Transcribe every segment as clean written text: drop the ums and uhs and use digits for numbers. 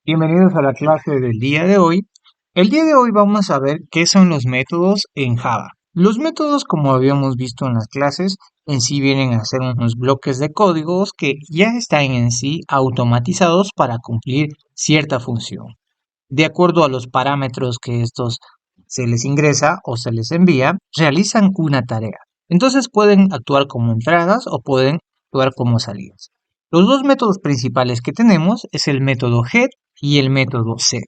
Bienvenidos a la clase del día de hoy. El día de hoy vamos a ver qué son los métodos en Java. Los métodos, como habíamos visto en las clases, en sí vienen a ser unos bloques de códigos que ya están en sí automatizados para cumplir cierta función. De acuerdo a los parámetros que estos se les ingresa o se les envía, realizan una tarea. Entonces pueden actuar como entradas o pueden actuar como salidas. Los dos métodos principales que tenemos es el método get y el método set.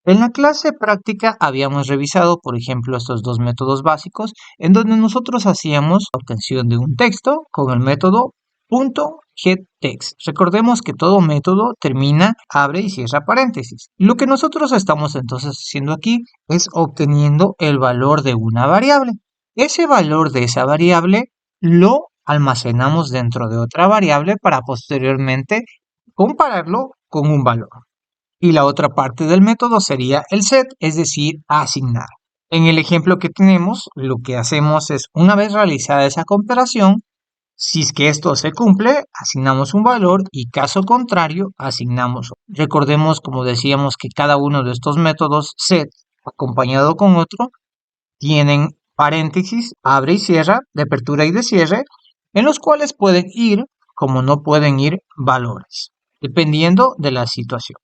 En la clase práctica habíamos revisado, por ejemplo, estos dos métodos básicos, en donde nosotros hacíamos la obtención de un texto con el método .getText. Recordemos que todo método termina, abre y cierra paréntesis. Lo que nosotros estamos entonces haciendo aquí es obteniendo el valor de una variable. Ese valor de esa variable lo almacenamos dentro de otra variable para posteriormente compararlo con un valor. Y la otra parte del método sería el set, es decir, asignar. En el ejemplo que tenemos, lo que hacemos es, una vez realizada esa comparación, si es que esto se cumple, asignamos un valor y caso contrario, asignamos otro. Recordemos, como decíamos, que cada uno de estos métodos set acompañado con otro tienen paréntesis, abre y cierra, de apertura y de cierre, en los cuales pueden ir, como no pueden ir, valores, dependiendo de la situación.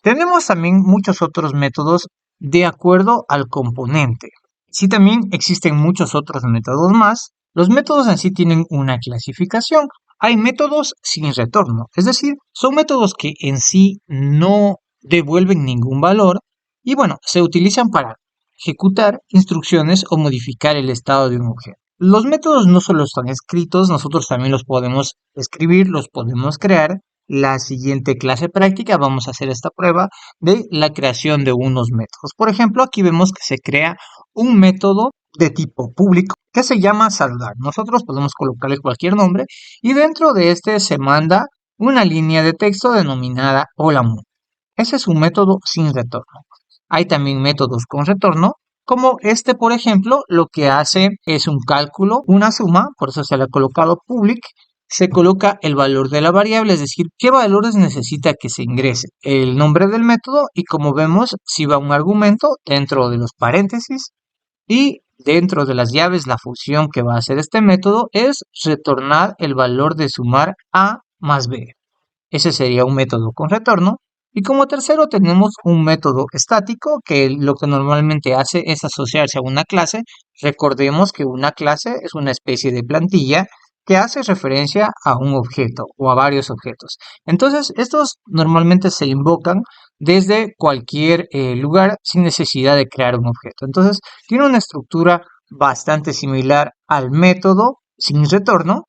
Tenemos también muchos otros métodos de acuerdo al componente. Sí, también existen muchos otros métodos más. Los métodos en sí tienen una clasificación. Hay métodos sin retorno, es decir, son métodos que en sí no devuelven ningún valor y bueno, se utilizan para ejecutar instrucciones o modificar el estado de un objeto. Los métodos no solo están escritos, nosotros también los podemos escribir, los podemos crear. La siguiente clase práctica vamos a hacer esta prueba de la creación de unos métodos. Por ejemplo, aquí vemos que se crea un método de tipo público que se llama saludar. Nosotros podemos colocarle cualquier nombre y dentro de este se manda una línea de texto denominada hola mundo. Ese es un método sin retorno. Hay también métodos con retorno, como este, por ejemplo, lo que hace es un cálculo, una suma, por eso se le ha colocado public, se coloca el valor de la variable, es decir, qué valores necesita que se ingrese, el nombre del método y como vemos, si va un argumento dentro de los paréntesis y dentro de las llaves, la función que va a hacer este método es retornar el valor de sumar A más B. Ese sería un método con retorno. Y como tercero tenemos un método estático que lo que normalmente hace es asociarse a una clase. Recordemos que una clase es una especie de plantilla que hace referencia a un objeto o a varios objetos. Entonces, estos normalmente se invocan desde cualquier lugar sin necesidad de crear un objeto. Entonces, tiene una estructura bastante similar al método sin retorno,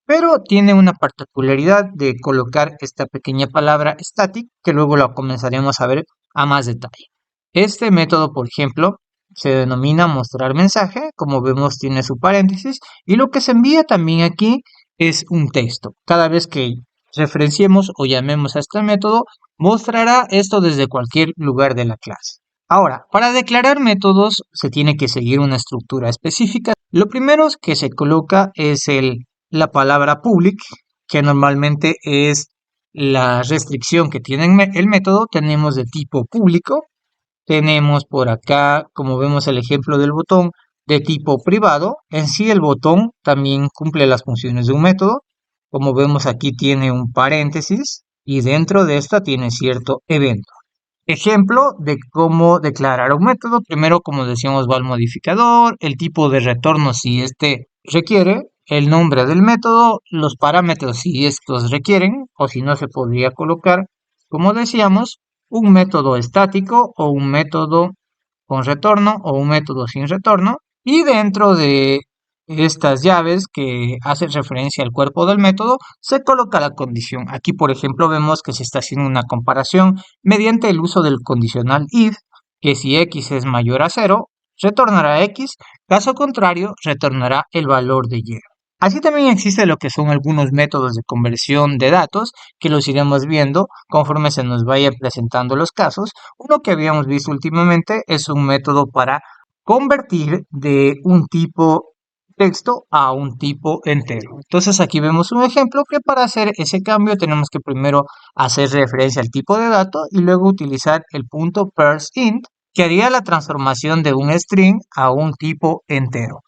pero tiene una particularidad de colocar esta pequeña palabra static que luego la comenzaremos a ver a más detalle. Este método, por ejemplo, se denomina mostrar mensaje, como vemos tiene su paréntesis, y lo que se envía también aquí es un texto. Cada vez que referenciemos o llamemos a este método, mostrará esto desde cualquier lugar de la clase. Ahora, para declarar métodos se tiene que seguir una estructura específica. Lo primero que se coloca es la palabra public, que normalmente es la restricción que tiene el método. Tenemos de tipo público, tenemos por acá, como vemos el ejemplo del botón, de tipo privado. En sí el botón también cumple las funciones de un método. Como vemos aquí tiene un paréntesis y dentro de esta tiene cierto evento. Ejemplo de cómo declarar un método. Primero, como decíamos, va el modificador, el tipo de retorno si este requiere, el nombre del método, los parámetros si estos requieren, o si no se podría colocar, como decíamos, un método estático o un método con retorno o un método sin retorno. Y dentro de estas llaves que hacen referencia al cuerpo del método, se coloca la condición. Aquí, por ejemplo, vemos que se está haciendo una comparación mediante el uso del condicional if, que si x es mayor a 0, retornará x, caso contrario, retornará el valor de y. Así también existe lo que son algunos métodos de conversión de datos, que los iremos viendo conforme se nos vayan presentando los casos. Uno que habíamos visto últimamente es un método para convertir de un tipo texto a un tipo entero. Entonces aquí vemos un ejemplo que para hacer ese cambio tenemos que primero hacer referencia al tipo de dato y luego utilizar el punto parseInt que haría la transformación de un string a un tipo entero.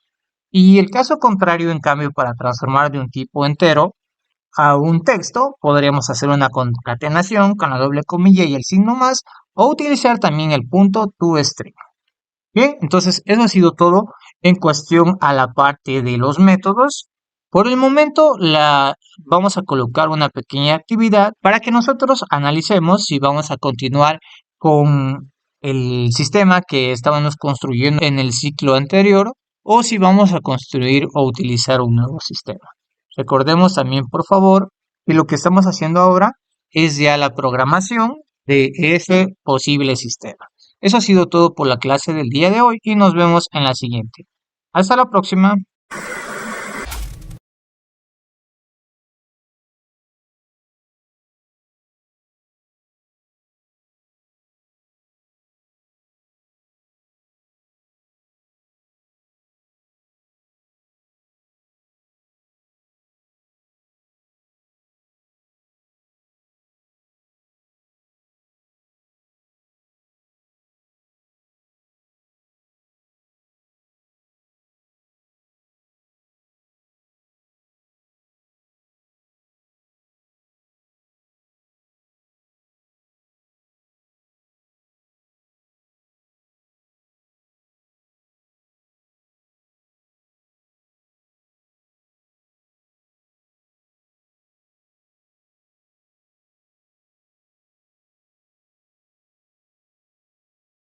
Y el caso contrario, en cambio, para transformar de un tipo entero a un texto, podríamos hacer una concatenación con la doble comilla y el signo más, o utilizar también el punto toString. Bien, entonces eso ha sido todo en cuestión a la parte de los métodos. Por el momento vamos a colocar una pequeña actividad para que nosotros analicemos si vamos a continuar con el sistema que estábamos construyendo en el ciclo anterior o si vamos a construir o utilizar un nuevo sistema. Recordemos también, por favor, que lo que estamos haciendo ahora es ya la programación de ese posible sistema. Eso ha sido todo por la clase del día de hoy y nos vemos en la siguiente. Hasta la próxima.